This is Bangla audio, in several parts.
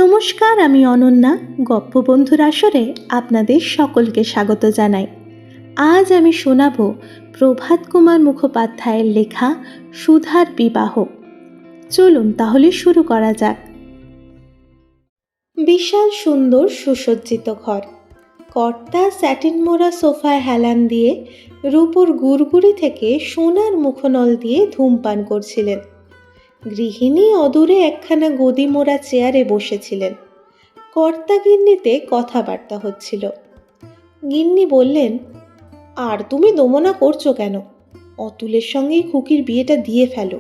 নমস্কার, আমি অনন্যা। গপ্প বন্ধুর আসরে আপনাদের সকলকে স্বাগত জানাই। আজ আমি শোনাব প্রভাত কুমার মুখোপাধ্যায়ের লেখা সুধার বিবাহ। চলুন তাহলে শুরু করা যাক। বিশাল সুন্দর সুসজ্জিত ঘর। কর্তা স্যাটিন মোড়া সোফায় হেলান দিয়ে রূপোর গুড়গুড়ি থেকে সোনার মুখনল দিয়ে ধূমপান করছিলেন। গৃহিণী অদূরে একখানা গদি মোড়া চেয়ারে বসেছিলেন। কর্তা গিন্নিতে কথাবার্তা হচ্ছিল। গিন্নি বললেন, আর তুমি দোমনা করছো কেন? অতুলের সঙ্গেই খুকির বিয়েটা দিয়ে ফেলো।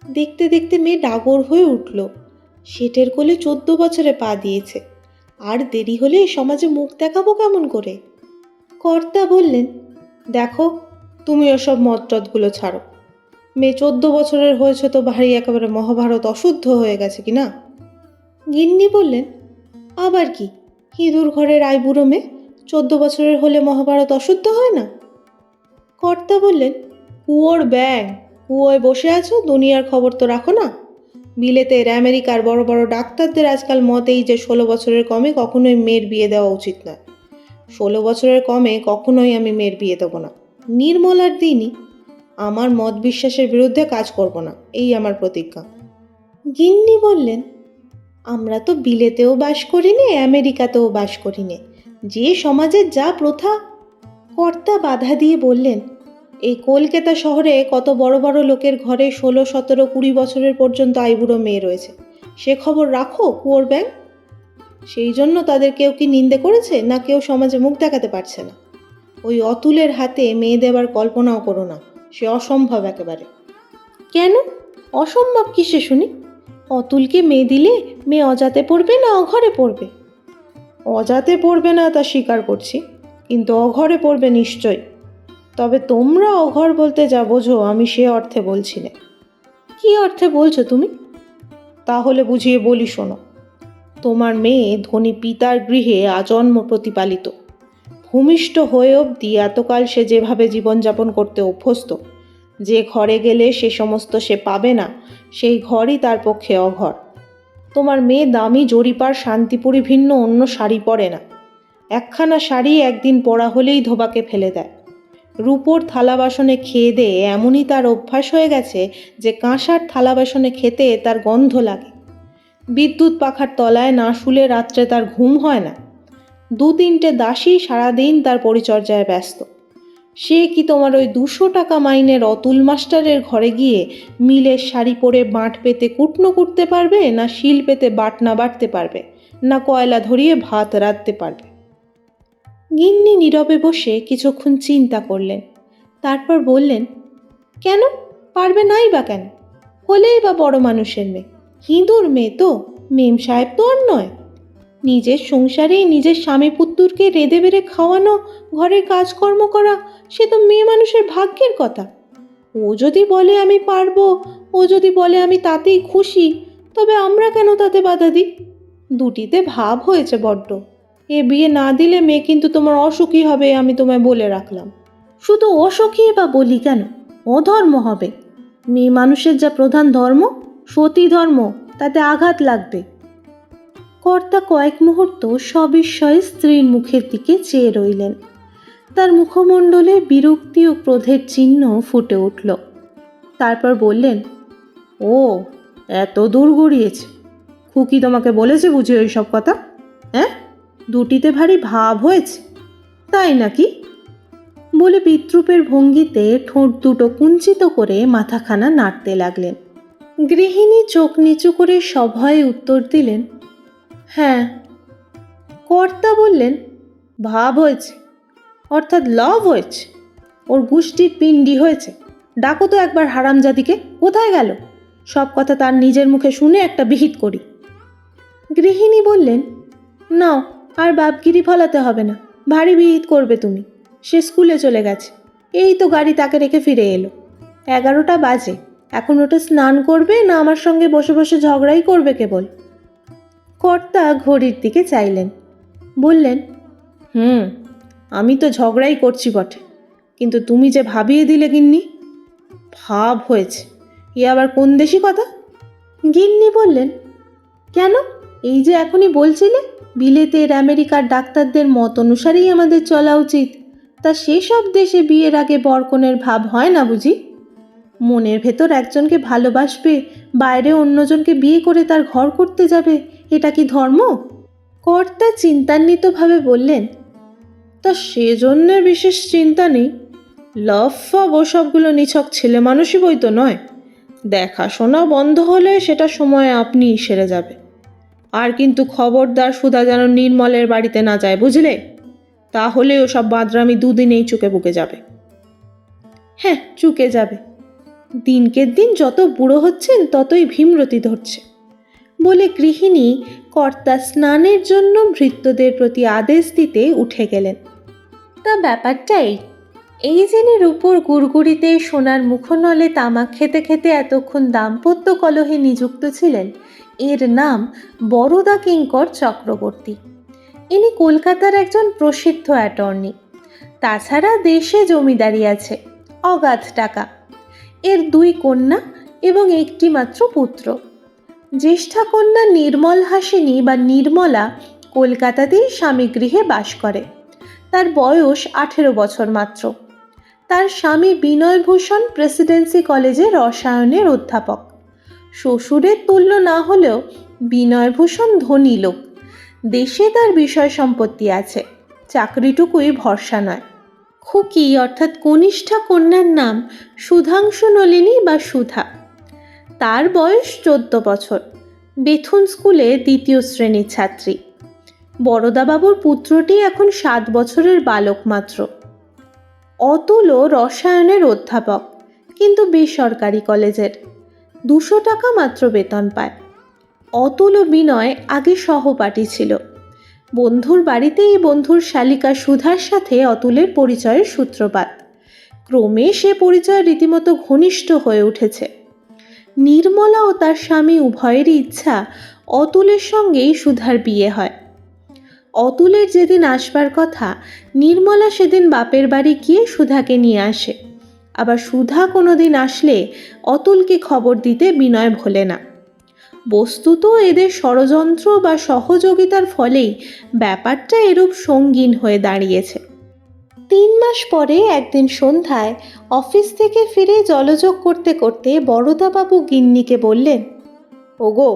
দেখতে দেখতে মেয়ে ডাগর হয়ে উঠল। শেঠের কোলে 14 বছরে পা দিয়েছে। আর দেরি হলে সমাজে মুখ দেখাবো কেমন করে? কর্তা বললেন, দেখো, তুমি ওসব মতটতগুলো ছাড়ো। মেয়ে 14 বছরের হয়েছে তো ভারী একেবারে মহাভারত অশুদ্ধ হয়ে গেছে কি না? গিন্নি বললেন, আবার কি, হিঁদুর ঘরের আইবুড়ো মেয়ে 14 বছরের হলে মহাভারত অশুদ্ধ হয় না? কর্তা বললেন, কুয়োর ব্যাং, কুয়োয় বসে আছো, দুনিয়ার খবর তো রাখো না। বিলেতের আমেরিকার বড় বড় ডাক্তারদের আজকাল মতেই যে 16 বছরের কমে কখনোই মেয়ের বিয়ে দেওয়া উচিত নয়। 16 বছরের কমে কখনোই আমি মেয়ের বিয়ে দেবো না। নির্মলার দিনই আমার মত বিশ্বাসের বিরুদ্ধে কাজ করব না, এই আমার প্রতিজ্ঞা। গিন্নি বললেন, আমরা তো বিলেতেও বাস করি নে, আমেরিকাতেও বাস করি নে, যে সমাজের যা প্রথা। কর্তা বাধা দিয়ে বললেন, এই কলকাতা শহরে কত বড় বড় লোকের ঘরে 16, 17, 20 বছরের পর্যন্ত আইবুড়ো মেয়ে রয়েছে। সে খবর রাখো কুয়োর ব্যাং। সেই জন্য তাদের কেউ কি নিন্দে করেছে, না কেউ সমাজে মুখ দেখাতে পারছে না? ওই অতুলের হাতে মেয়ে দেবার কল্পনাও করো না, সে অসম্ভব একেবারে। কেন অসম্ভব কিসে শুনি? অতুলকে মেয়ে দিলে মেয়ে অজাতে পড়বে না অঘরে পড়বে? অজাতে পড়বে না তা স্বীকার করছি, কিন্তু অঘরে পড়বে নিশ্চয়। তবে তোমরা অঘর বলতে যা বোঝো আমি সে অর্থে বলছি না। কি অর্থে বলছো তুমি? তাহলে বুঝিয়ে বলি শোনো। তোমার মেয়ে ধনী পিতার গৃহে আজন্ম প্রতিপালিত। ভূমিষ্ঠ হয়ে অবধি এতকাল সে যেভাবে জীবনযাপন করতে অভ্যস্ত, যে ঘরে গেলে সে সমস্ত সে পাবে না, সেই ঘরই তার পক্ষে অঘর। তোমার মেয়ে দামি জরিপার শান্তিপুরি ভিন্ন অন্য শাড়ি পরে না। একখানা শাড়ি একদিন পরা হলেই ধোবাকে ফেলে দেয়। রূপোর থালা বাসনে খেয়ে দিয়ে এমনই তার অভ্যাস হয়ে গেছে যে কাঁসার থালা বাসনে খেতে তার গন্ধ লাগে। বিদ্যুৎ পাখার তলায় না শুলে রাত্রে তার ঘুম হয় না। 2-3টে দাসী সারাদিন তার পরিচর্যায় ব্যস্ত। সে কি তোমার ওই 200 টাকা মাইনের অতুল মাস্টারের ঘরে গিয়ে মিলের শাড়ি পরে বাঁট পেতে কুটনো কুটতে পারবে, না শিল পেতে বাটনা বাটতে পারবে, না কয়লা ধরিয়ে ভাত রাঁধতে পারবে? গিন্নি নীরবে বসে কিছুক্ষণ চিন্তা করলেন। তারপর বললেন, কেন পারবে নাই বা কেন? হলেই বা বড় মানুষের মেয়ে, হিঁদুর মেয়ে তো, মেম সাহেব তো আর নয়। নিজের সংসারেই নিজের স্বামী পুত্তুরকে রেঁধে বেড়ে খাওয়ানো, ঘরের কাজকর্ম করা, সে তো মেয়ে মানুষের ভাগ্যের কথা। ও যদি বলে আমি পারবো, ও যদি বলে আমি তাতেই খুশি, তবে আমরা কেন তাতে বাধা দিই? দুটিতে ভাব হয়েছে বড্ড। এ বিয়ে না দিলে মেয়ে কিন্তু তোমার অসুখী হবে, আমি তোমায় বলে রাখলাম। শুধু অসুখী বা বলি কেন, অধর্ম হবে। মেয়ে মানুষের যা প্রধান ধর্ম, সতী ধর্ম, তাতে আঘাত লাগবে। কর্তা কয়েক মুহূর্ত সবিস্ময়ে স্ত্রীর মুখের দিকে চেয়ে রইলেন। তার মুখমণ্ডলে বিরক্তি ও ক্রোধের চিহ্ন ফুটে উঠল। তারপর বললেন, ও এত দূর গড়িয়েছে? খুকি তোমাকে বলেছে বুঝি ওই সব কথা? হ্যাঁ, দুটিতে ভারী ভাব হয়েছে, তাই নাকি? বলে বিদ্রূপের ভঙ্গিতে ঠোঁট দুটো কুঞ্চিত করে মাথাখানা নাড়তে লাগলেন। গৃহিণী চোখ নিচু করে সভয়ে উত্তর দিলেন, হ্যাঁ। কর্তা বললেন, ভাব হয়েছে অর্থাৎ লভ হয়েছে? ওর গুষ্টির পিণ্ডি হয়েছে। ডাকো তো একবার হারামজাদিকে, কোথায় গেল? সব কথা তার নিজের মুখে শুনে একটা বিহিত করি। গৃহিণী বললেন, নাও, আর বাপগিরি ফলাতে হবে না, ভারী বিহিত করবে তুমি। সে স্কুলে চলে গেছে, এই তো গাড়ি তাকে রেখে ফিরে এলো। 11টা বাজে, এখন ওটা স্নান করবে না আমার সঙ্গে বসে বসে ঝগড়াই করবে কেবল? কর্তা ঘড়ির দিকে চাইলেন, বললেন, আমি তো ঝগড়াই করছি বটে, কিন্তু তুমি যে ভাবিয়ে দিলে গিন্নি। ভাব হয়েছে, এ আবার কোন দেশি কথা? গিন্নি বললেন, কেন, এই যে এখনই বলছিলে বিলেতের আমেরিকার ডাক্তারদের মত অনুসারেই আমাদের চলা উচিত, তা সেসব দেশে বিয়ের আগে বরকনের ভাব হয় না বুঝি? মনের ভেতর একজনকে ভালোবাসবে, বাইরে অন্যজনকে বিয়ে করে তার ঘর করতে যাবে, এটা কি ধর্ম? কর্তা চিন্তান্বিতভাবে বললেন, তা সেজন্যে বিশেষ চিন্তা নেই। লাভ ফাভ ওসবগুলো নিছক ছেলে মানুষই বই তো নয়। দেখাশোনা বন্ধ হলে সেটা সময়ে আপনিই সেরে যাবে। আর কিন্তু খবরদার সুধা যেন নির্মলের বাড়িতে না যায়, বুঝলে? তাহলে ওসব বাদরামি দুদিনেই চুকে বুকে যাবে। হ্যাঁ, চুকে যাবে। দিনকে দিন যত বুড়ো হচ্ছেন ততই ভীমরতি ধরছে বলে গৃহিণী কর্তা স্নানের জন্য ভৃত্যদের প্রতি আদেশ দিতে উঠে গেলেন। তা ব্যাপারটাই এই জেনে রূপোর গুড়গুড়িতে সোনার মুখনলে তামাক খেতে খেতে এতক্ষণ দাম্পত্য কলহে নিযুক্ত ছিলেন এর নাম বরদা কিঙ্কর চক্রবর্তী। ইনি কলকাতার একজন প্রসিদ্ধ অ্যাটর্নি। তাছাড়া দেশে জমিদারি আছে, অগাধ টাকা। এর 2 কন্যা এবং একটি মাত্র পুত্র। জ্যেষ্ঠা কন্যা নির্মল হাসিনী বা নির্মলা কলকাতাতেই স্বামী গৃহে বাস করে। তার বয়স 18 বছর মাত্র। তার স্বামী বিনয়ভূষণ প্রেসিডেন্সি কলেজে রসায়নের অধ্যাপক। শ্বশুরের তুল্য না হলেও বিনয়ভূষণ ধনী লোক। দেশে তার বিষয় সম্পত্তি আছে, চাকরিটুকুই ভরসা নয়। খুকি অর্থাৎ কনিষ্ঠা কন্যার নাম সুধাংশু নলিনী বা সুধা। তার বয়স 14 বছর, বেথুন স্কুলে 2য় শ্রেণীর ছাত্রী। বরদাবাবুর পুত্রটি এখন 7 বছরের বালক মাত্র। অতুলও রসায়নের অধ্যাপক, কিন্তু বেসরকারি কলেজের। 200 টাকা মাত্র বেতন পায়। অতুল ও বিনয় আগে সহপাঠী ছিল। বন্ধুর বাড়িতেই বন্ধুর শালিকা সুধার সাথে অতুলের পরিচয়ের সূত্রপাত। ক্রমে সে পরিচয় রীতিমতো ঘনিষ্ঠ হয়ে উঠেছে। নির্মলা ও তার স্বামী উভয়েরই ইচ্ছা অতুলের সঙ্গেই সুধার বিয়ে হয়। অতুলের যেদিন আসবার কথা, নির্মলা সেদিন বাপের বাড়ি গিয়ে সুধাকে নিয়ে আসে। আবার সুধা কোনোদিন আসলে অতুলকে খবর দিতে বিনয় ভোলে না। বস্তুত এদের ষড়যন্ত্র বা সহযোগিতার ফলেই ব্যাপারটা এরূপ সঙ্গীন হয়ে দাঁড়িয়েছে। 3 মাস পরে একদিন সন্ধ্যায় অফিস থেকে ফিরে জলযোগ করতে করতে বরদাবাবু গিন্নিকে বললেন, ওগো,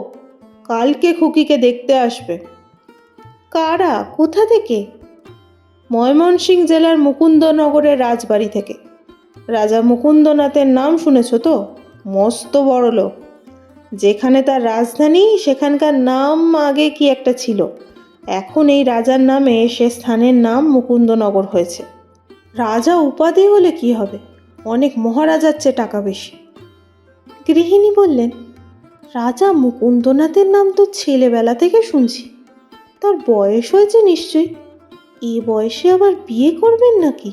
কালকে খুকিকে দেখতে আসবে। কারা, কোথা থেকে? ময়মনসিংহ জেলার মুকুন্দনগরের রাজবাড়ি থেকে। রাজা মুকুন্দনাথের নাম শুনেছ তো? মস্ত বড় লোক। যেখানে তার রাজধানী সেখানকার নাম আগে কি একটা ছিল, এখন এই রাজার নামে সে স্থানের নাম মুকুন্দনগর হয়েছে। রাজা উপাধি হলে কি হবে, অনেক মহারাজার চেয়ে টাকা বেশি। গৃহিণী বললেন, রাজা মুকুন্দনাথের নাম তো ছেলেবেলা থেকে শুনছি। তার বয়স হয়েছে নিশ্চয়ই। এ বয়সে আবার বিয়ে করবেন নাকি?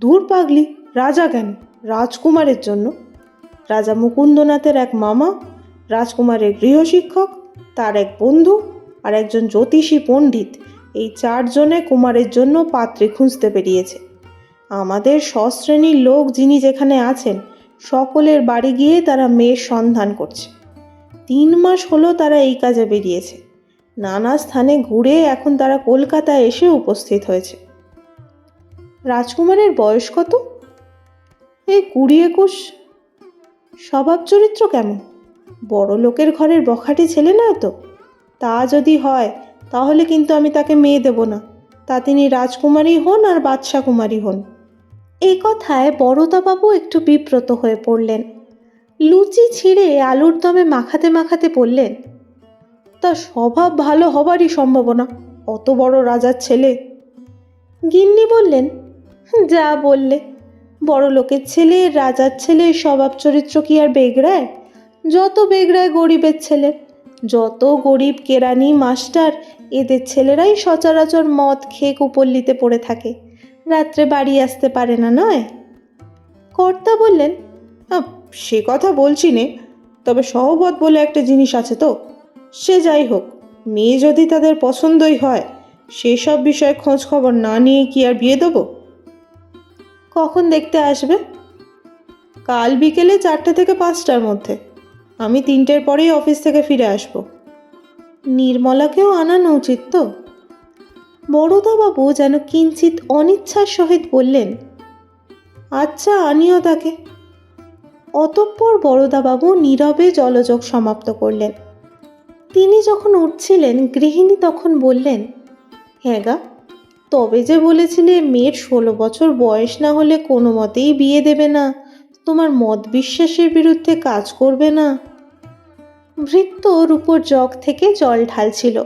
দূর পাগলি, রাজা কেন, রাজকুমারের জন্য। রাজা মুকুন্দনাথের এক মামা, রাজকুমারের গৃহশিক্ষক, তার এক বন্ধু আর একজন জ্যোতিষী পণ্ডিত, এই 4 জনে কুমারের জন্য পাত্রী খুঁজতে বেরিয়েছে। আমাদের সশ্রেণীর লোক যিনি যেখানে আছেন সকলের বাড়ি গিয়ে তারা মেয়ের সন্ধান করছে। 3 মাস হলো তারা এই কাজে বেরিয়েছে। নানা স্থানে ঘুরে এখন তারা কলকাতায় এসে উপস্থিত হয়েছে। রাজকুমারের বয়স কত? এই 20-21। স্বভাব চরিত্র কেমন? বড় লোকের ঘরের বখাটে ছেলে নয় তো? তা যদি হয় তাহলে কিন্তু আমি তাকে মেয়ে দেব না, তা তিনি রাজকুমারী হন আর বাদশা কুমারী হন। এই কথায় বরদাবাবু একটু বিব্রত হয়ে পড়লেন। লুচি ছিঁড়ে আলুর দমে মাখাতে মাখাতে বললেন, তা স্বভাব ভালো হবারই সম্ভাবনা, অত বড় রাজার ছেলে। গিন্নি বললেন, যা বললে, বড় লোকের ছেলে রাজার ছেলে স্বভাব চরিত্র কি আর বেগড়ায়? যত বেগড়ায় গরিবের ছেলে। যত গরিব কেরানি মাস্টার, এদের ছেলেরাই সচরাচর মদ খেয়ে কুপল্লিতে পড়ে থাকে, রাত্রে বাড়ি আসতে পারে না নয়? কর্তা বললেন, সে কথা বলছি নে, তবে সহবত বলে একটা জিনিস আছে তো। সে যাই হোক, মেয়ে যদি তাদের পছন্দই হয়, সেসব বিষয়ে খোঁজ খবর না নিয়ে কি আর বিয়ে দেবো? কখন দেখতে আসবে? কাল বিকেলে 4টে থেকে 5টার মধ্যে। আমি 3টের পরেই অফিস থেকে ফিরে আসব। নির্মলাকেও আনানো উচিত তো। বড়দাবাবু যেন কিঞ্চিত অনিচ্ছার সহিত বললেন, আচ্ছা আনিও তাকে। অতঃপর বড়দাবাবু নীরবে জলযোগ সমাপ্ত করলেন। তিনি যখন উঠছিলেন গৃহিণী তখন বললেন, হ্যাঁ গা, তবে যে বলেছিলে মেয়ের 16 বছর বয়স না হলে কোনো মতেই বিয়ে দেবে না, তোমার মত বিশ্বাসের বিরুদ্ধে কাজ করবে না। ভৃত্য রূপোর জগ থেকে জল ঢালছিল।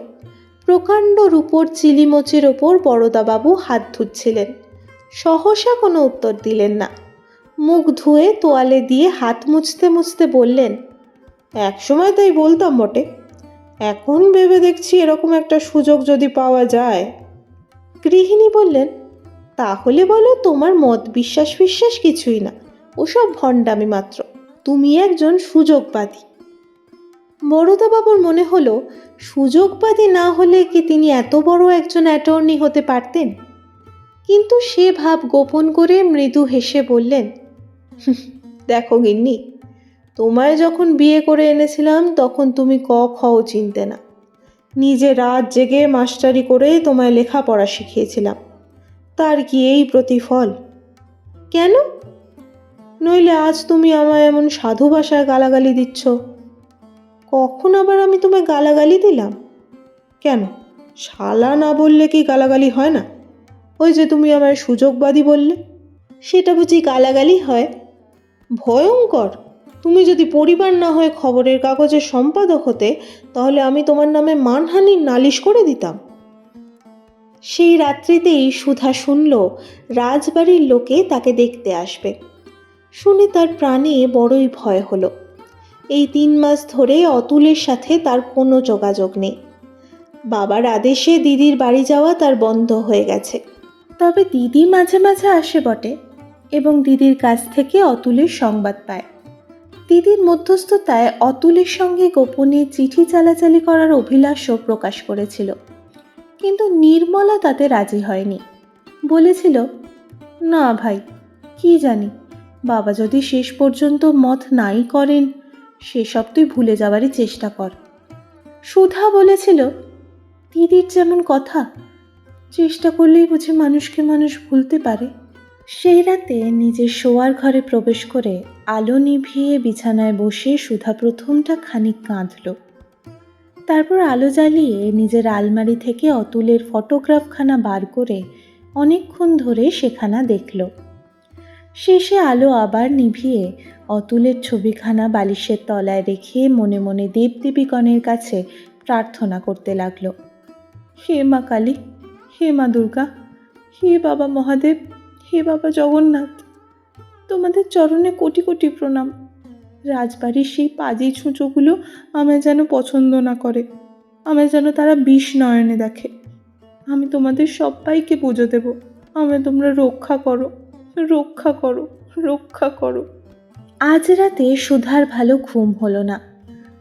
প্রকাণ্ড রূপোর চিলিমচির ওপর বড়দাবাবু হাত ধুচ্ছিলেন। সহসা কোনো উত্তর দিলেন না। মুখ ধুয়ে তোয়ালে দিয়ে হাত মুছতে মুছতে বললেন, একসময় তাই বলতাম বটে, এখন ভেবে দেখছি এরকম একটা সুযোগ যদি পাওয়া যায়। গৃহিণী বললেন, তাহলে বলো তোমার মত বিশ্বাস কিছুই না, ওসব ভণ্ডামি মাত্র, তুমি একজন সুযোগবাদী। বড়দাবাবুর মনে হলো, সুযোগবাদী না হলে কি তিনি এত বড় একজন অ্যাটর্নি হতে পারতেন? কিন্তু সে ভাব গোপন করে মৃদু হেসে বললেন, দেখো গিন্নি, তোমায় যখন বিয়ে করে এনেছিলাম তখন তুমি ক খও চিনতে না। নিজে রাত জেগে মাস্টারি করে তোমায় লেখাপড়া শিখিয়েছিলাম, তার কি এই প্রতিফল? কেন? নইলে আজ তুমি আমায় এমন সাধু ভাষায় গালাগালি দিচ্ছ। কখন আবার আমি তোমায় গালাগালি দিলাম? কেন, শালা না বললে কি গালাগালি হয় না? ওই যে তুমি আমায় সুযোগবাদী বললে, সেটা বুঝি গালাগালি হয়? ভয়ঙ্কর! তুমি যদি পরিবার না হয়ে খবরের কাগজের সম্পাদক হতে, তাহলে আমি তোমার নামে মানহানির নালিশ করে দিতাম। সেই রাত্রিতেই সুধা শুনল রাজবাড়ির লোকে তাকে দেখতে আসবে। শুনে তার প্রাণে বড়ই ভয় হলো। এই 3 মাস ধরে অতুলের সাথে তার কোনো যোগাযোগ নেই। বাবার আদেশে দিদির বাড়ি যাওয়া তার বন্ধ হয়ে গেছে। তবে দিদি মাঝে মাঝে আসে বটে এবং দিদির কাছ থেকে অতুলের সংবাদ পায়। দিদির মধ্যস্থতায় অতুলের সঙ্গে গোপনে চিঠি চালাচালি করার অভিলাষও প্রকাশ করেছিল, কিন্তু নির্মলা তাতে রাজি হয়নি। বলেছিল, না ভাই, কি জানি, বাবা যদি শেষ পর্যন্ত মত নাই করেন, সেসব তুই ভুলে যাওয়ারই চেষ্টা কর। সুধা বলেছিল, দিদির যেমন কথা, চেষ্টা করলেই বুঝি মানুষকে মানুষ ভুলতে পারে। সেই রাতে নিজের শোয়ার ঘরে প্রবেশ করে আলো নিভিয়ে বিছানায় বসে সুধা প্রথমটা খানিক কাঁদল। তারপর আলো জ্বালিয়ে নিজের আলমারি থেকে অতুলের ফটোগ্রাফখানা বার করে অনেকক্ষণ ধরে সেখানা দেখল। শেষে আলো আবার নিভিয়ে অতুলের ছবিখানা বালিশের তলায় রেখে মনে মনে দেবদেবীগণের কাছে প্রার্থনা করতে লাগলো। হে মা কালী, হে মা দুর্গা, হে বাবা মহাদেব, হে বাবা জগন্নাথ, তোমাদের চরণে কোটি কোটি প্রণাম। রাজবাড়ির সেই পাজি ছুঁচোগুলো আমায় যেন পছন্দ না করে, আমায় যেন তারা বিষ নয়নে দেখে। আমি তোমাদের সবাইকে পুজো দেব, আমায় তোমরা রক্ষা করো, রক্ষা করো, রক্ষা করো। আজ রাতে সুধার ভালো ঘুম হলো না।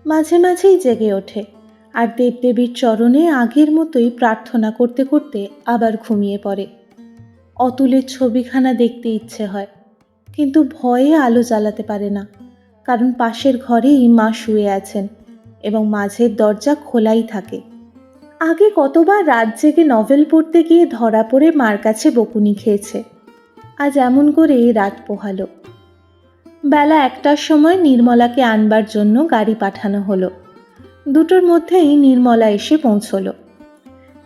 মাঝে মাঝেই জেগে ওঠে আর দেবদেবীর চরণে আগের মতোই প্রার্থনা করতে করতে আবার ঘুমিয়ে পড়ে। অতুলের ছবিখানা দেখতে ইচ্ছে হয়, কিন্তু ভয়ে আলো জ্বালাতে পারে না, কারণ পাশের ঘরেই মা শুয়ে আছেন এবং মাঝের দরজা খোলাই থাকে। আগে কতবার রাত জেগে নভেল পড়তে গিয়ে ধরা পড়ে মার কাছে বকুনি খেয়েছে। আজ এমন করেই রাত পোহালো। বেলা 1টার সময় নির্মলাকে আনবার জন্য গাড়ি পাঠানো হলো। 2টোর মধ্যেই নির্মলা এসে পৌঁছল।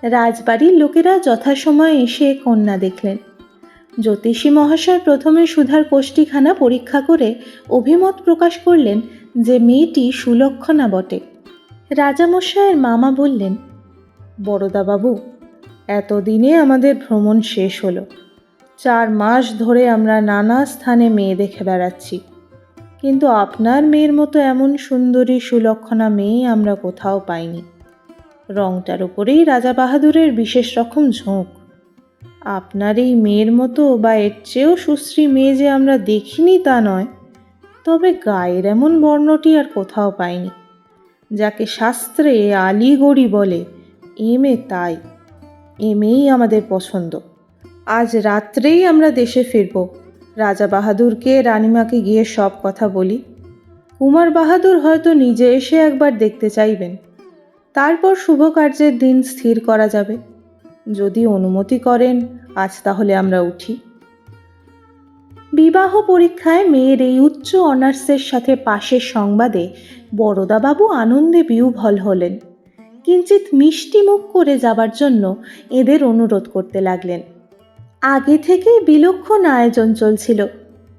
রাজবাড়ির লোকেরা যথাসময়ে এসে কন্যা দেখলেন। জ্যোতিষী মহাশয় প্রথমে সুধার কোষ্ঠীখানা পরীক্ষা করে অভিমত প্রকাশ করলেন যে মেয়েটি সুলক্ষণা বটে। রাজামশায়ের মামা বললেন, বড়দাবাবু, এতদিনে আমাদের ভ্রমণ শেষ হলো। 4 মাস ধরে আমরা নানা স্থানে মেয়ে দেখে বেড়াচ্ছি, কিন্তু আপনার মেয়ের মতো এমন সুন্দরী সুলক্ষণা মেয়ে আমরা কোথাও পাইনি। রংটার উপরেই রাজা বাহাদুরের বিশেষ রকম ঝোঁক। আপনার এই মেয়ের মতো বা এর চেয়েও সুশ্রী মেয়ে যে আমরা দেখিনি তা নয়, তবে গায়ের এমন বর্ণটি আর কোথাও পাইনি। যাকে শাস্ত্রে আলিগড়ি বলে, এ মেয়ে তাই। এ মেয়েই আমাদের পছন্দ। আজ রাত্রেই আমরা দেশে ফিরব। রাজা বাহাদুরকে রানীমাকে গিয়ে সব কথা বলি। কুমার বাহাদুর হয়তো নিজে এসে একবার দেখতে চাইবেন। তারপর শুভ কার্যের দিন স্থির করা যাবে। যদি অনুমতি করেন আজ তাহলে আমরা উঠি। বিবাহ পরীক্ষায় মেয়ের এই উচ্চ অনার্সের সাথে পাশের সংবাদে বরদাবাবু আনন্দে বিহ্বল হলেন। কিঞ্চিত মিষ্টি মুখ করে যাবার জন্য এদের অনুরোধ করতে লাগলেন। আগে থেকেই বিলক্ষণ আয়োজন চলছিল।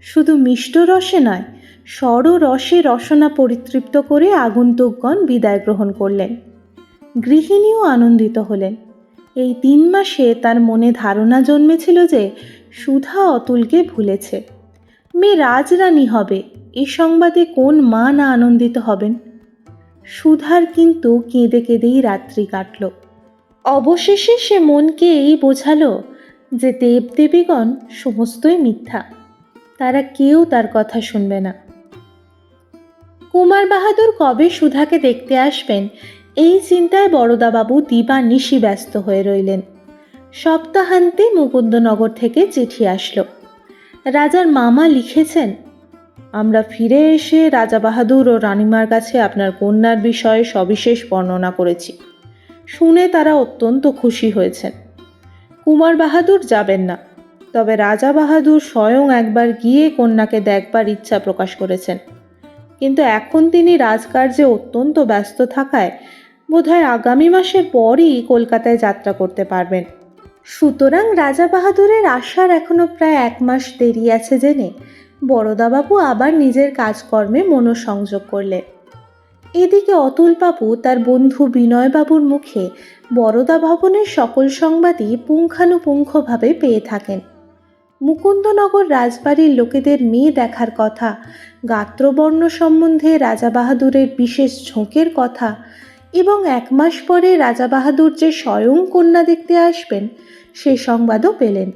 শুধু মিষ্ট রসে নয়, সর রসে রসনা পরিতৃপ্ত করে আগন্তুকগণ বিদায় গ্রহণ করলেন। গৃহিণীও আনন্দিত হলেন। এই 3 মাসে তার মনে ধারণা জন্মেছিল যে সুধা অতুলকে ভুলেছে। মেয়ে রাজরানী হবে, এ সংবাদে কোন মা না আনন্দিত হবেন। সুধার কিন্তু কেঁদে কেঁদেই রাত্রি কাটল। অবশেষে সে মনকে এই বোঝালো যে দেবদেবীগণ সমস্তই মিথ্যা, তারা কেউ তার কথা শুনবে না। কুমার বাহাদুর কবে সুধাকে দেখতে আসবেন এই চিন্তায় বরদাবাবু দিবানিশি ব্যস্ত হয়ে রইলেন। সপ্তাহান্তে মুকুন্দনগর থেকে চিঠি আসলো। রাজার মামা লিখেছেন, আমরা ফিরে এসে রাজা বাহাদুর ও রানীমার কাছে আপনার কন্যার বিষয়ে সবিশেষ বর্ণনা করেছি। শুনে তারা অত্যন্ত খুশি হয়েছেন। কুমার বাহাদুর যাবেন না, তবে রাজা বাহাদুর স্বয়ং একবার গিয়ে কন্যাকে দেখবার ইচ্ছা প্রকাশ করেছেন, কিন্তু এখন তিনি রাজকার্যে অত্যন্ত ব্যস্ত থাকায় বোধহয় আগামী মাসের পরই কলকাতায় যাত্রা করতে পারবেন। সুতরাং রাজা বাহাদুরের আসার এখনো প্রায় 1 মাস দেরি আছে জেনে বরদাবাবু আবার নিজের কাজকর্মে মনোসংযোগ করলেন। এদিকে অতুলবাবু তার বন্ধু বিনয়বাবুর মুখে বরদা ভবনের সকল সংবাদই পুঙ্খানুপুঙ্খভাবে পেয়ে থাকেন। মুকুন্দনগর রাজবাড়ির লোকেদের মেয়ে দেখার কথা, গাত্রবর্ণ সম্বন্ধে রাজা বাহাদুরের বিশেষ ঝোঁকের কথা এবং 1 মাস পরে রাজা বাহাদুর যে স্বয়ং কন্যা দেখতে আসবেন সে সংবাদও পেলেন।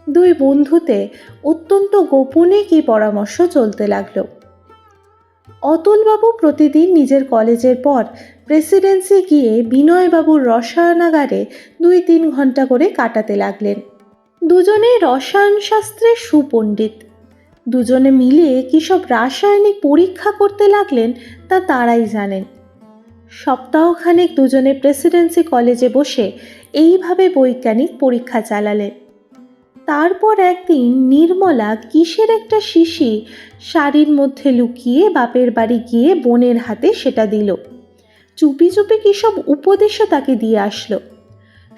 2 বন্ধুতে অত্যন্ত গোপনে কি পরামর্শ চলতে লাগলো। অতুলবাবু প্রতিদিন নিজের কলেজের পর প্রেসিডেন্সি গিয়ে বিনয়বাবুর রসায়নাগারে 2-3 ঘন্টা করে কাটাতে লাগলেন। দুজনেই রসায়ন শাস্ত্রে সুপণ্ডিত। দুজনে মিলে কী সব রাসায়নিক পরীক্ষা করতে লাগলেন তা তারাই জানেন। সপ্তাহখানেক দুজনে প্রেসিডেন্সি কলেজে বসে এইভাবে বৈজ্ঞানিক পরীক্ষা চালালেন। তারপর একদিন নির্মলা কিসের একটা শিশি শাড়ির মধ্যে লুকিয়ে বাপের বাড়ি গিয়ে বোনের হাতে সেটা দিল। চুপি চুপি কী সব উপদেশও তাকে দিয়ে আসলো।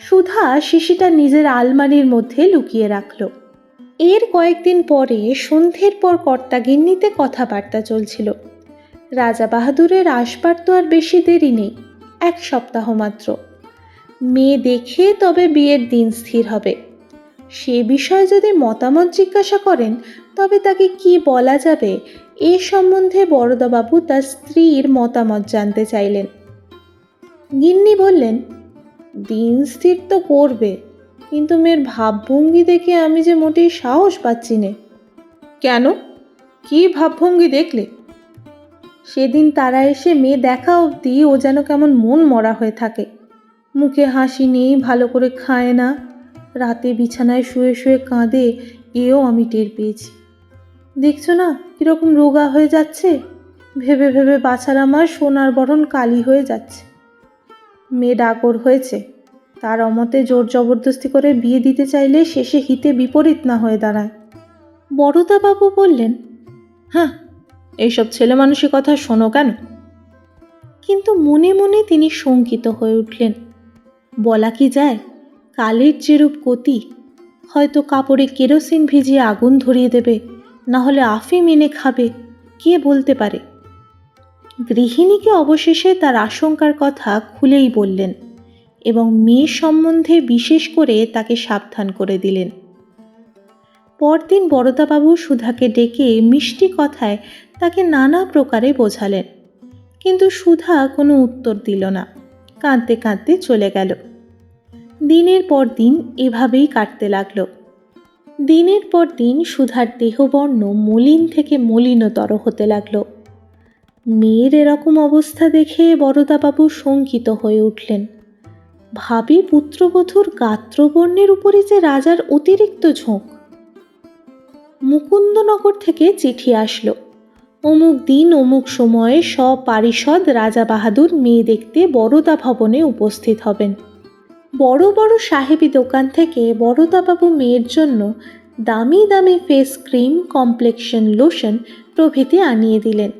সুধা শিশিটা নিজের আলমারির মধ্যে লুকিয়ে রাখল। এর কয়েকদিন পরে সন্ধ্যের পর কর্তাগিন্নিতে কথাবার্তা চলছিল। রাজা বাহাদুরের আসবার তো আর বেশি দেরি নেই, 1 সপ্তাহ মাত্র। মেয়ে দেখে তবে বিয়ের দিন স্থির হবে। সে বিষয়ে যদি মতামত জিজ্ঞাসা করেন তবে তাকে কি বলা যাবে এ সম্বন্ধে বরদাবাবু তার স্ত্রীর মতামত জানতে চাইলেন। গিন্নি বললেন, দিন স্থির তো করবে, কিন্তু মেয়ের ভাবভঙ্গি দেখে আমি যে মোটেই সাহস পাচ্ছি নে। কেন, কি ভাবভঙ্গি দেখলে? সেদিন তারা এসে মেয়ে দেখা অবধি ও যেন কেমন মন মরা হয়ে থাকে। মুখে হাসি নেই, ভালো করে খায় না, রাতে বিছানায় শুয়ে শুয়ে কাঁদে, এও আমি টের পেয়েছি। দেখছো না কীরকম রোগা হয়ে যাচ্ছে, ভেবে ভেবে বাছার আমার সোনার বরণ কালি হয়ে যাচ্ছে। মেয়ে ডাগর হয়েছে, তার অমতে জোর জবরদস্তি করে বিয়ে দিতে চাইলে শেষে হিতে বিপরীত না হয়ে দাঁড়ায়। বরদাবাবু বললেন, হ্যাঁ, এইসব ছেলে মানুষের কথা শোনো কেন? কিন্তু মনে মনে তিনি শঙ্কিত হয়ে উঠলেন। বলা কি যায়, কালের যেরূপ গতি, হয়তো কাপড়ে কেরোসিন ভিজিয়ে আগুন ধরিয়ে দেবে, না হলে আফিম এনে খাবে, কে বলতে পারে। গৃহিণীকে অবশেষে তার আশঙ্কার কথা খুলেই বললেন এবং মেয়ে সম্বন্ধে বিশেষ করে তাকে সাবধান করে দিলেন। পরদিন বরদাবাবু সুধাকে ডেকে মিষ্টি কথায় তাকে নানা প্রকারে বোঝালেন, কিন্তু সুধা কোনো উত্তর দিল না, কাঁদতে কাঁদতে চলে গেল। দিনের পর দিন এভাবেই কাটতে লাগলো। দিনের পর দিন সুধার দেহবর্ণ মলিন থেকে মলিনতর হতে লাগলো। মেয়ের এরকম অবস্থা দেখে বরদাবাবু শঙ্কিত হয়ে উঠলেন। ভাবি পুত্রবধূর গাত্রবর্ণের উপরে যে রাজার অতিরিক্ত ঝোঁক। মুকুন্দনগর থেকে চিঠি আসলো। অমুক দিন অমুক সময়ে সপারিষদ রাজা বাহাদুর মেয়ে দেখতে বরদা ভবনে উপস্থিত হবেন। বড় বড় সাহেবি দোকান থেকে বরদাবাবু মেয়ের জন্য দামি দামি ফেস ক্রিম, কমপ্লেক্সন লোশন প্রভৃতি আনিয়ে দিলেন।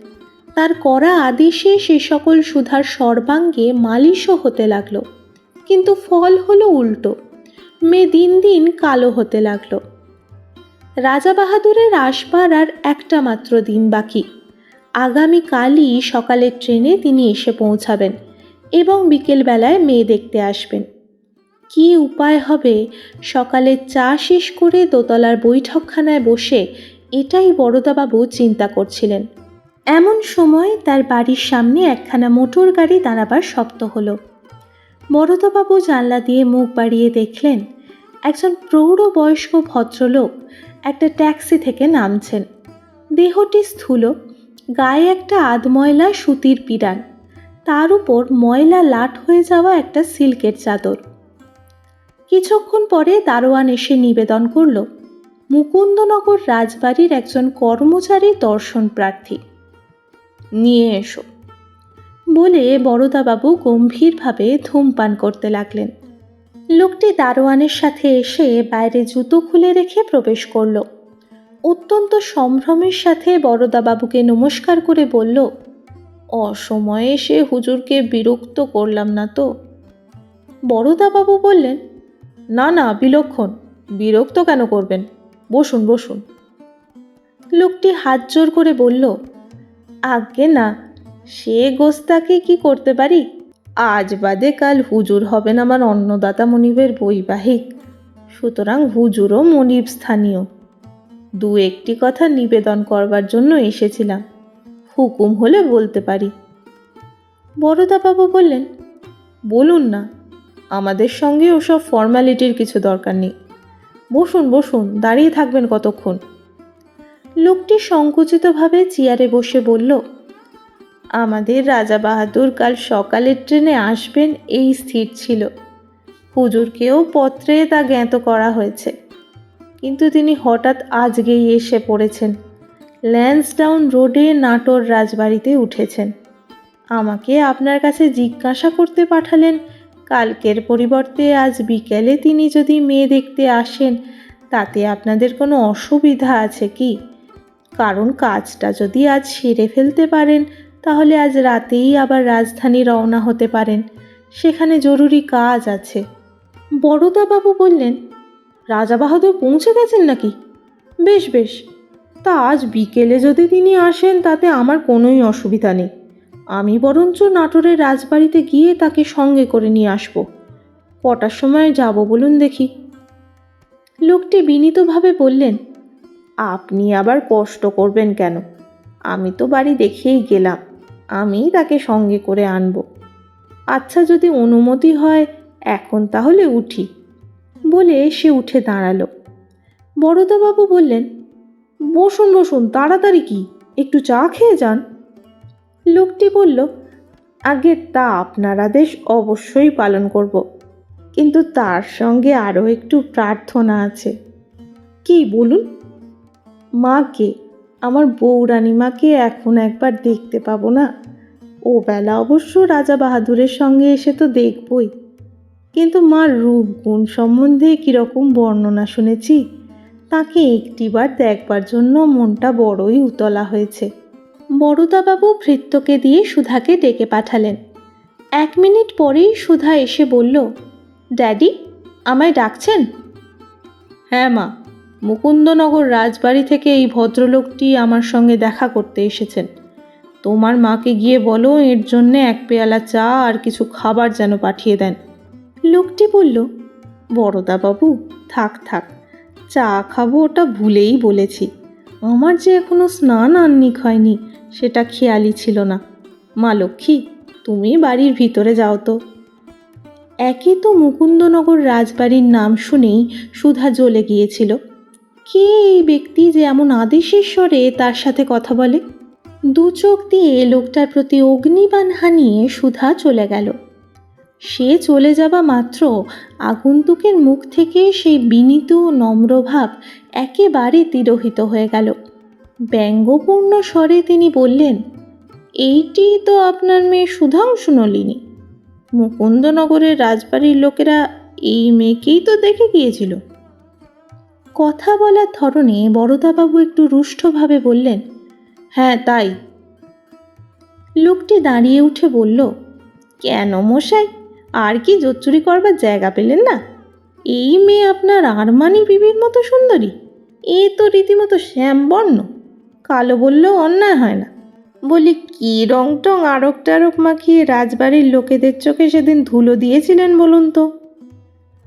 তার করা আদেশে সে সকল সুধার সর্বাঙ্গে মালিশও হতে লাগলো, কিন্তু ফল হলো উল্টো। মেয়ে দিন দিন কালো হতে লাগলো। রাজা বাহাদুরের আসবার আর একটা মাত্র দিন বাকি। আগামীকালই সকালের ট্রেনে তিনি এসে পৌঁছাবেন এবং বিকেলবেলায় মেয়ে দেখতে আসবেন। কি উপায় হবে সকালে চা শেষ করে দোতলার বৈঠকখানায় বসে, এটাই বরদাবাবু চিন্তা করছিলেন। এমন সময় তার বাড়ির সামনে একখানা মোটর গাড়ি দাঁড়াবার শব্দ হলো। বরদাবাবু জানলা দিয়ে মুখ বাড়িয়ে দেখলেন একজন প্রৌঢ়বয়স্ক ভদ্রলোক একটা ট্যাক্সি থেকে নামছেন। দেহটি স্থূল, গায়ে একটা আধময়লা সুতির পিরান, তার উপর ময়লা লাট হয়ে যাওয়া একটা সিল্কের চাদর। কিছুক্ষণ পরে দারোয়ান এসে নিবেদন করল, মুকুন্দনগর রাজবাড়ির একজন কর্মচারী দর্শন প্রার্থী, নিয়ে এসো বলে বরদাবাবু গম্ভীরভাবে ধূমপান করতে লাগলেন। লোকটি দারোয়ানের সাথে এসে বাইরে জুতো খুলে রেখে প্রবেশ করল। অত্যন্ত সম্ভ্রমের সাথে বরদাবাবুকে নমস্কার করে বলল, অসময়ে এসে হুজুরকে বিরক্ত করলাম না তো? বরদাবাবু বললেন, না না, বিলক্ষণ, বিরক্ত কেন করবেন, বসুন বসুন। লোকটি হাত জোর করে বলল, আজ্ঞে না, সে গোস্তাকে কি করতে পারি? আজ বাদে কাল হুজুর হবেন আমার অন্নদাতা মনিবের বৈবাহিক, সুতরাং হুজুরও মনিব স্থানীয়। দু একটি কথা নিবেদন করবার জন্য এসেছিলাম, হুকুম হলে বলতে পারি। বরদাবাবু বললেন, বলুন না, আমাদের সঙ্গে ওসব ফর্মালিটির কিছু দরকার নেই। বসুন বসুন, দাঁড়িয়ে থাকবেন কতক্ষণ? লোকটি সংকুচিতভাবে চেয়ারে বসে বলল, আমাদের রাজা বাহাদুর কাল সকালের ট্রেনে আসবেন এই স্থির ছিল। হুজুরকেও পত্রে তা জ্ঞাত করা হয়েছে, কিন্তু তিনি হঠাৎ আজকেই এসে পড়েছেন। ল্যান্সডাউন রোডে নাটোর রাজবাড়িতে উঠেছেন। আমাকে আপনার কাছে জিজ্ঞাসা করতে পাঠালেন কালকের পরিবর্তে আজ বিকেলে তিনি যদি মেয়ে দেখতে আসেন, তাতে আপনাদের কোনো অসুবিধা আছে কি? কারণ কাজটা যদি আজ সেরে ফেলতে পারেন, তাহলে আজ রাতেই আবার রাজধানী রওনা হতে পারেন, সেখানে জরুরি কাজ আছে। বরদাবাবু বললেন, রাজা বাহাদুর পৌঁছে গেছেন নাকি? বেশ বেশ, তা আজ বিকেলে যদি তিনি আসেন তাতে আমার কোনোই অসুবিধা নেই। আমি বরঞ্চ নাটোরের রাজবাড়িতে গিয়ে তাকে সঙ্গে করে নিয়ে আসব। কটার সময় যাব বলুন দেখি? লোকটি বিনীতভাবে বললেন, আপনি আবার কষ্ট করবেন কেন? আমি তো বাড়ি দেখেই গেলাম, আমি তাকে সঙ্গে করে আনব। আচ্ছা, যদি অনুমতি হয় এখন তাহলে উঠি বলে সে উঠে দাঁড়ালো। বরদাবাবু বললেন, বসুন বসুন, তাড়াতাড়ি কি, একটু চা খেয়ে যান। লোকটি বলল, আগে তা আপনার আদেশ অবশ্যই পালন করব, কিন্তু তার সঙ্গে আরও একটু প্রার্থনা আছে। কি বলুন? মাকে, আমার বউরানীমাকে এখন একবার দেখতে পাবো না? ও বেলা অবশ্য রাজা বাহাদুরের সঙ্গে এসে তো দেখবই, কিন্তু মার রূপ গুণ সম্বন্ধে কীরকম বর্ণনা শুনেছি, তাকে একটিবার দেখবার জন্য মনটা বড়ই উতলা হয়েছে। বরদাবাবু ভৃত্যকে দিয়ে সুধাকে ডেকে পাঠালেন। 1 মিনিট পরেই সুধা এসে বলল, ড্যাডি, আমায় ডাকছেন? হ্যাঁ মা, মুকুন্দনগর রাজবাড়ি থেকে এই ভদ্রলোকটি আমার সঙ্গে দেখা করতে এসেছেন। তোমার মাকে গিয়ে বলো এর জন্যে 1 পেয়ালা চা আর কিছু খাবার যেন পাঠিয়ে দেন। লোকটি বলল, বরদাবাবু থাক থাক, চা খাবো ওটা ভুলেই বলেছি। আমার যে এখনো স্নান আহ্নিক হয়নি সেটা খেয়ালই ছিল না। মা লক্ষ্মী, তুমি বাড়ির ভিতরে যাও তো। একে তো মুকুন্দনগর রাজবাড়ির নাম শুনেই সুধা জ্বলে গিয়েছিল। কে এই ব্যক্তি যে এমন আদেশের স্বরে তার সাথে কথা বলে? 2 চোখ দিয়ে লোকটার প্রতি অগ্নিবাণ হানিয়ে সুধা চলে গেল। সে চলে যাবা মাত্র আগন্তুকের মুখ থেকে সেই বিনীত নম্রভাব একেবারে তিরোহিত হয়ে গেল। ব্যঙ্গপূর্ণ স্বরে তিনি বললেন, এইটি তো আপনার মেয়ে সুধাংশু নলিনী। মুকুন্দনগরের রাজবাড়ির লোকেরা এই মেয়েকেই তো দেখে গিয়েছিল। কথা বলার ধরনে বরদাবাবু একটু রুষ্টভাবে বললেন, হ্যাঁ তাই। লোকটি দাঁড়িয়ে উঠে বলল, কেন মশাই, আর কি জোচ্চুরি করবার জায়গা পেলেন না? এই মেয়ে আপনার আরমানি বিবির মতো সুন্দরী? এ তো রীতিমতো শ্যামবর্ণ, কালো বললেও অন্যায় হয় না। বলি, কি রং টং আরক টারক মাখিয়ে রাজবাড়ির লোকেদের চোখে সেদিন ধুলো দিয়েছিলেন বলুন তো?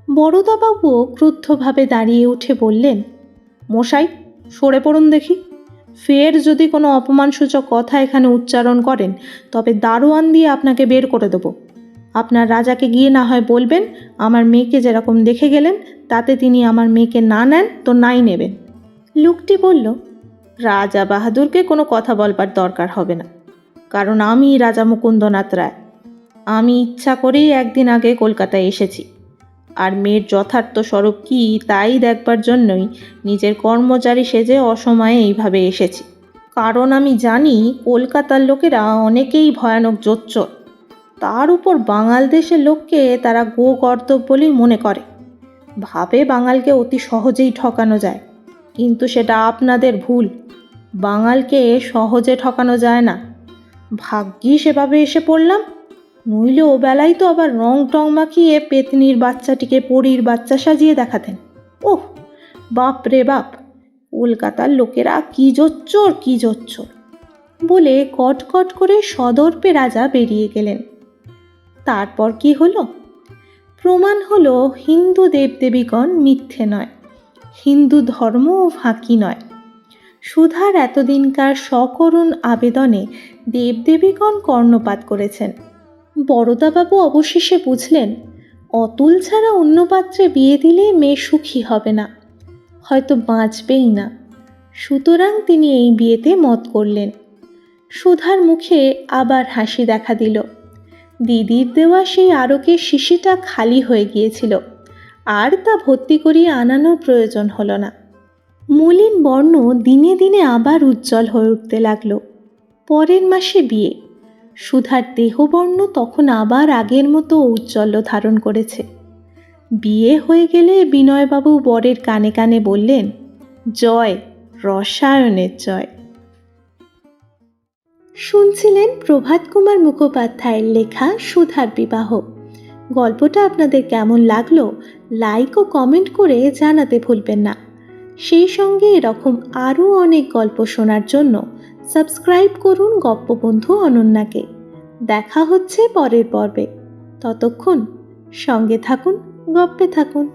বরদাবাবুও ক্রুদ্ধভাবে দাঁড়িয়ে উঠে বললেন, মশাই সরে পড়ুন দেখি। ফের যদি কোনো অপমানসূচক কথা এখানে উচ্চারণ করেন তবে দারোয়ান দিয়ে আপনাকে বের করে দেবো। আপনার রাজাকে গিয়ে না হয় বলবেন, আমার মেয়েকে যেরকম দেখে গেলেন তাতে তিনি আমার মেয়েকে না নেন তো নাই নেবেন। লোকটি বলল, রাজা বাহাদুরকে কোনো কথা বলবার দরকার হবে না, কারণ আমি রাজা মুকুন্দনাথ রায়। আমি ইচ্ছা করেই একদিন আগে কলকাতায় এসেছি, আর মেয়ের যথার্থ স্বরূপ কী তাই দেখবার জন্যই নিজের কর্মচারী সেজে অসময়ে এইভাবে এসেছি। কারণ আমি জানি কলকাতার লোকেরা অনেকেই ভয়ানক জোচ্চোর, তার উপর বাঙাল দেশের লোককে তারা গো কর্তব্য বলেই মনে করে, ভাবে বাঙালকে অতি সহজেই ঠকানো যায়। কিন্তু সেটা আপনাদের ভুল, বাঙালকে সহজে ঠকানো যায় না। ভাগ্যি সেভাবে এসে পড়লাম, নইলে ও বেলায় তো আবার রং টং মাখিয়ে পেতনির বাচ্চাটিকে পরীর বাচ্চা সাজিয়ে দেখাতেন। ওহ বাপ রে বাপ, কলকাতার লোকেরা কি জোচ্চোর কি জোচ্চোর বলে কটকট করে সদর্পে রাজা বেরিয়ে গেলেন। তারপর কি হলো? প্রমাণ হলো হিন্দু দেবদেবীগণ মিথ্যে নয়, হিন্দু ধর্মও ফাঁকি নয়। সুধার এতদিনকার সকরুণ আবেদনে দেবদেবীগণ কর্ণপাত করেছেন। বরদাবাবু অবশেষে বুঝলেন, অতুল ছাড়া অন্য পাত্রে বিয়ে দিলে মেয়ে সুখী হবে না, হয়তো বাঁচবেই না। সুতরাং তিনি এই বিয়েতে মত করলেন। সুধার মুখে আবার হাসি দেখা দিল। দিদির দেওয়া সেই আরকের শিশিটা খালি হয়ে গিয়েছিল, আর তা ভর্তি করিয়ে আনানোর প্রয়োজন হলো না। মলিন বর্ণ দিনে দিনে আবার উজ্জ্বল হয়ে উঠতে লাগলো। পরের মাসে বিয়ে। সুধার দেহবর্ণ তখন আবার আগের মতো ঔজ্জ্বল্য ধারণ করেছে। বিয়ে হয়ে গেলে বিনয়বাবু বরের কানে কানে বললেন, জয় রসায়নের জয়। শুনছিলেন প্রভাত কুমার মুখোপাধ্যায়ের লেখা সুধার বিবাহ। গল্পটা আপনাদের কেমন লাগলো লাইক ও কমেন্ট করে জানাতে ভুলবেন না। সেই সঙ্গে এরকম আরও অনেক গল্প শোনার জন্য সাবস্ক্রাইব করুন গপ্পবন্ধু অনন্যাকে। দেখা হচ্ছে পরের পর্বে। ততক্ষণ সঙ্গে থাকুন, গপ্পে থাকুন।